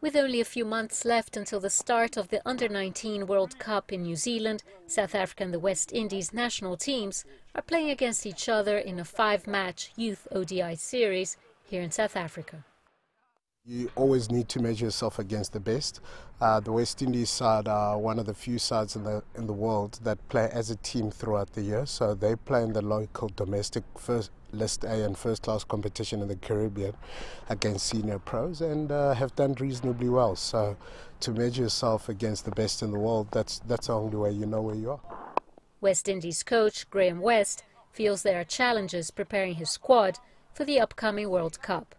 With only a few months left until the start of the Under-19 World Cup in New Zealand, South Africa and the West Indies national teams are playing against each other in a 5-match youth ODI series here in South Africa. You always need to measure yourself against the best. The West Indies side are one of the few sides in the world that play as a team throughout the year. So they play in the local domestic first List A and first class competition in the Caribbean against senior pros and have done reasonably well. So to measure yourself against the best in the world, that's the only way you know where you are. West Indies coach Graham West feels there are challenges preparing his squad for the upcoming World Cup.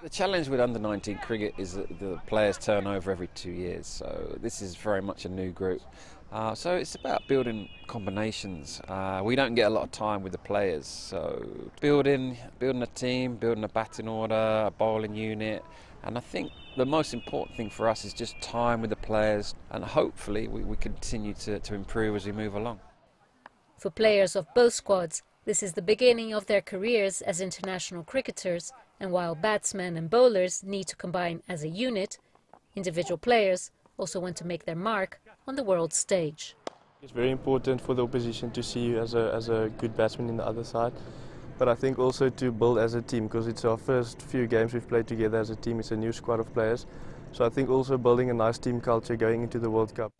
The challenge with under-19 cricket is that the players turn over every 2 years, so this is very much a new group. So it's about building combinations. We don't get a lot of time with the players, so building a team, building a batting order, a bowling unit, and I think the most important thing for us is just time with the players, and hopefully we continue to improve as we move along. For players of both squads, this is the beginning of their careers as international cricketers, and while batsmen and bowlers need to combine as a unit, individual players also want to make their mark on the world stage. It's very important for the opposition to see you as a good batsman in the other side, but I think also to build as a team, because it's our first few games we've played together as a team. It's a new squad of players, so I think also building a nice team culture going into the World Cup.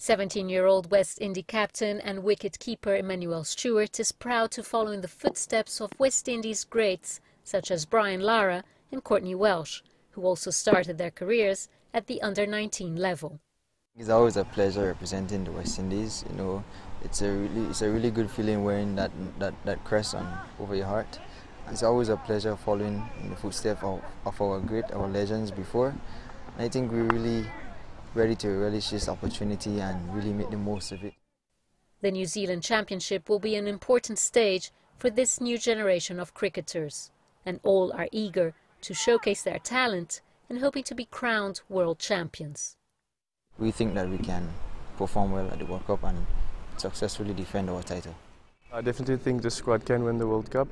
17-year-old West Indies captain and wicket-keeper Emmanuel Stewart is proud to follow in the footsteps of West Indies greats such as Brian Lara and Courtney Welsh, who also started their careers at the under-19 level. It's always a pleasure representing the West Indies. You know, it's a really good feeling wearing that crest over your heart. It's always a pleasure following in the footsteps of our legends before. And I think we're really ready to relish this opportunity and really make the most of it. The New Zealand Championship will be an important stage for this new generation of cricketers, and all are eager to showcase their talent and hoping to be crowned world champions. We think that we can perform well at the World Cup and successfully defend our title. I definitely think the squad can win the World Cup.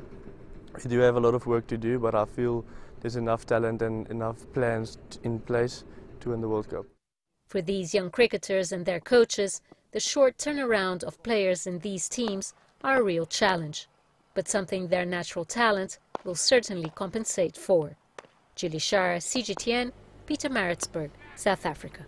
We do have a lot of work to do, but I feel there's enough talent and enough plans in place to win the World Cup. For these young cricketers and their coaches, the short turnaround of players in these teams are a real challenge, but something their natural talent will certainly compensate for. Scheier, CGTN, Pietermaritzburg, South Africa.